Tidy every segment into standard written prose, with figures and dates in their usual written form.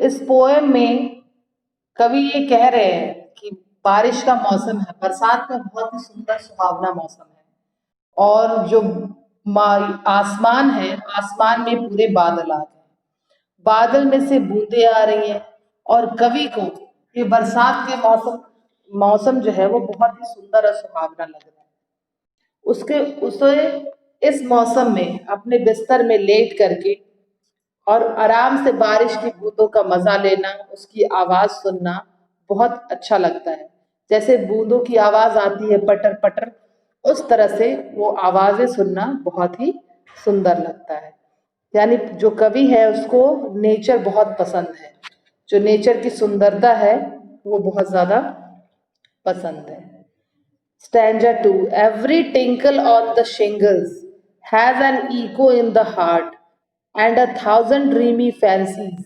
इस पोएम में कवि ये कह रहे हैं कि बारिश का मौसम है, बरसात में बहुत ही सुंदर सुहावना मौसम है। और जो आसमान है, आसमान में पूरे बादल आ गए, बादल में से बूंदें आ रही हैं और कवि को ये बरसात के मौसम मौसम जो है वो बहुत ही सुंदर और सुहावना लग रहा है। उसके उसे इस मौसम में अपने बिस्तर में लेट करके और आराम से बारिश की बूंदों का मजा लेना, उसकी आवाज सुनना बहुत अच्छा लगता है। जैसे बूंदों की आवाज आती है पटर पटर, उस तरह से वो आवाजें सुनना बहुत ही सुंदर लगता है। यानी जो कवि है उसको नेचर बहुत पसंद है, जो नेचर की सुंदरता है वो बहुत ज्यादा पसंद है। Stanza 2. Every tinkle on the shingles has an echo in the heart, and a thousand dreamy fancies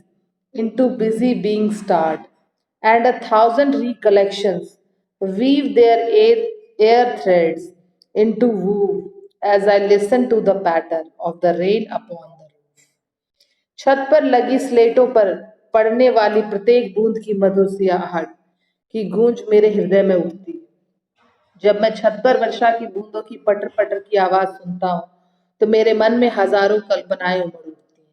into busy being start, and a thousand recollections weave their air threads into woo as I listen to the patter of the rain upon the roof. छत पर लगी स्लेटों पर पड़ने वाली प्रत्येक बूंद की मधुर सी आहट की गूंज मेरे हृदय में उठती है। जब मैं छत पर वर्षा की बूंदों की पटर पटर की आवाज सुनता हूँ तो मेरे मन में हजारों कल्पनाएं उमड़ उठती हैं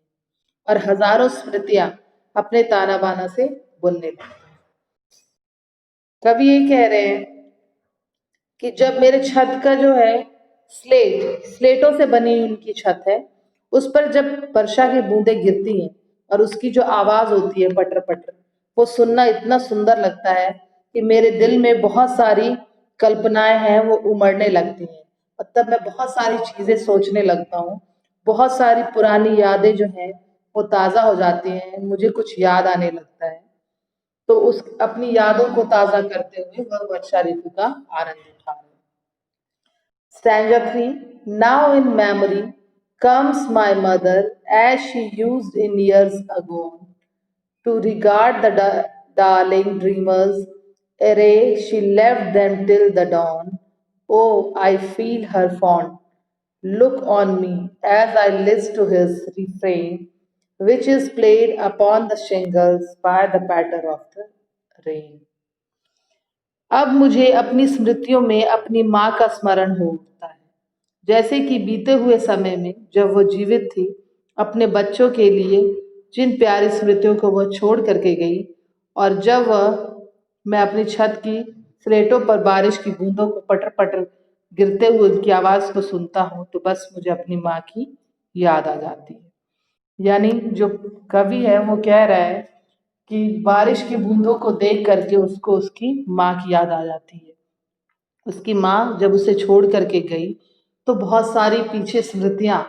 और हजारों स्मृतियां अपने ताना बाना से बोलने लगती हैं। कवि ये कह रहे हैं कि जब मेरे छत का जो है स्लेटों से बनी हुई उनकी छत है, उस पर जब वर्षा की बूंदें गिरती हैं और उसकी जो आवाज होती है पटर पटर, वो सुनना इतना सुंदर लगता है कि मेरे दिल में बहुत सारी कल्पनाएं हैं वो उमड़ने लगती हैं। और तब मैं बहुत सारी चीजें सोचने लगता हूँ, बहुत सारी पुरानी यादें जो हैं वो ताज़ा हो जाती हैं, मुझे कुछ याद आने लगता है। तो उस अपनी यादों को ताज़ा करते हुए वह वर्षा ऋतु का आनंद उठा रहे हैं। Stanza 3. Now in memory comes my mother as she used in years ago to regard the darling dreamers ere she left them till the dawn. Oh, I feel her fond look on me as I listen to his refrain, which is played upon the shingles by the patter of the rain. अब मुझे अपनी स्मृतियों में अपनी माँ का स्मरण हो उठता है, जैसे कि बीते हुए समय में जब वो जीवित थी, अपने बच्चों के लिए जिन प्यारी स्मृतियों को वह छोड़ करके गई, और जब मैं अपनी छत की स्लेटों पर बारिश की बूंदों को पटर पटर गिरते हुए उनकी आवाज को सुनता हूँ तो बस मुझे अपनी माँ की याद आ जाती है। यानी जो कवि है वो कह रहा है कि बारिश की बूंदों को देख करके उसको उसकी माँ की याद आ जाती है। उसकी माँ जब उसे छोड़ करके गई तो बहुत सारी पीछे स्मृतियाँ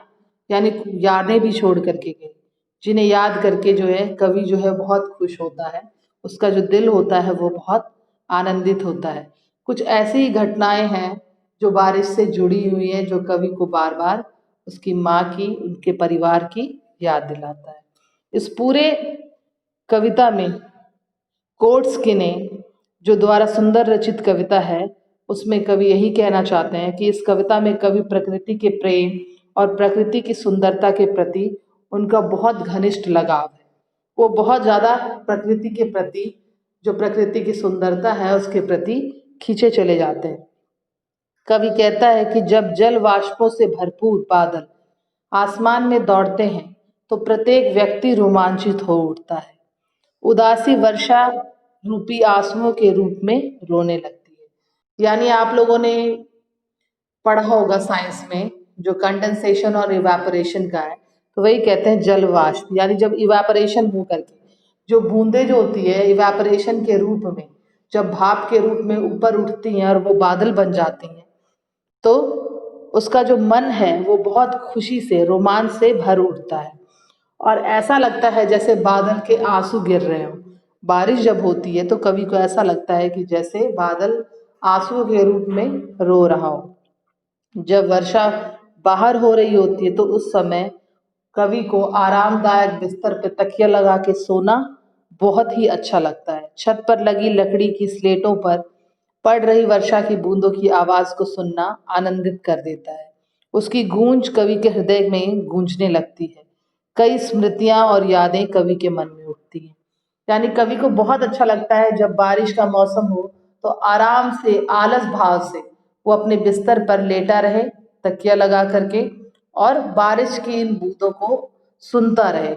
यानी यादें भी छोड़ करके गई, जिन्हें याद करके जो है कवि जो है बहुत खुश होता है, उसका जो दिल होता है वो बहुत आनंदित होता है। कुछ ऐसी ही घटनाएं हैं जो बारिश से जुड़ी हुई हैं, जो कवि को बार बार उसकी माँ की, उनके परिवार की याद दिलाता है। इस पूरे कविता में कोट्स किने जो द्वारा सुंदर रचित कविता है, उसमें कवि यही कहना चाहते हैं कि इस कविता में कवि प्रकृति के प्रेम और प्रकृति की सुंदरता के प्रति उनका बहुत घनिष्ठ लगाव है। वो बहुत ज़्यादा प्रकृति के प्रति, जो प्रकृति की सुंदरता है उसके प्रति खींचे चले जाते हैं। कवि कहता है कि जब जल वाष्पों से भरपूर बादल आसमान में दौड़ते हैं तो प्रत्येक व्यक्ति रोमांचित हो उठता है। उदासी वर्षा रूपी आंसुओं के रूप में रोने लगती है। यानी आप लोगों ने पढ़ा होगा साइंस में जो कंडेंसेशन और इवापोरेशन का है, तो वही कहते हैं जल वाष्प। यानी जब इवापोरेशन हो करके जो बूंदें जो होती है इवापोरेशन के रूप में जब भाप के रूप में ऊपर उठती हैं और वो बादल बन जाती हैं, तो उसका जो मन है वो बहुत खुशी से, रोमांच से भर उठता है और ऐसा लगता है जैसे बादल के आंसू गिर रहे हों। बारिश जब होती है तो कवि को ऐसा लगता है कि जैसे बादल आंसुओं के रूप में रो रहा हो। जब वर्षा बाहर हो रही होती है तो उस समय कवि को आरामदायक बिस्तर पे तकिया लगा के सोना बहुत ही अच्छा लगता है। छत पर लगी लकड़ी की स्लेटों पर पड़ रही वर्षा की बूंदों की आवाज को सुनना आनंदित कर देता है। उसकी गूंज कवि के हृदय में गूंजने लगती है। कई स्मृतियां और यादें कवि के मन में उठती हैं। यानी कवि को बहुत अच्छा लगता है जब बारिश का मौसम हो तो आराम से आलस भाव से वो अपने बिस्तर पर लेटा रहे, तकिया लगा करके, और बारिश की इन बूंदों को सुनता रहे।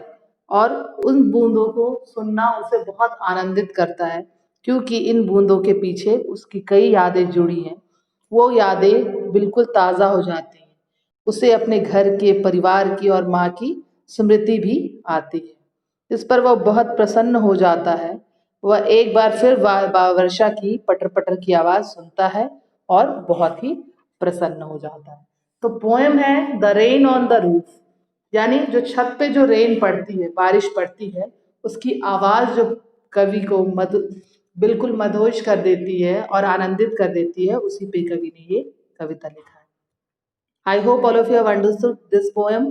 और उन बूंदों को सुनना उसे बहुत आनंदित करता है, क्योंकि इन बूंदों के पीछे उसकी कई यादें जुड़ी हैं। वो यादें बिल्कुल ताज़ा हो जाती हैं। उसे अपने घर के, परिवार की और माँ की स्मृति भी आती है। इस पर वह बहुत प्रसन्न हो जाता है। वह एक बार फिर वर्षा की पटर पटर की आवाज़ सुनता है और बहुत ही प्रसन्न हो जाता है। तो पोएम है the rain on the roof, यानी जो छत पे जो रेन पड़ती है, बारिश पड़ती है, उसकी आवाज़ जो कवि को बिल्कुल मदहोश कर देती है और आनंदित कर देती है, उसी पे कवि ने ये कविता लिखा है। I hope all of you have understood this poem.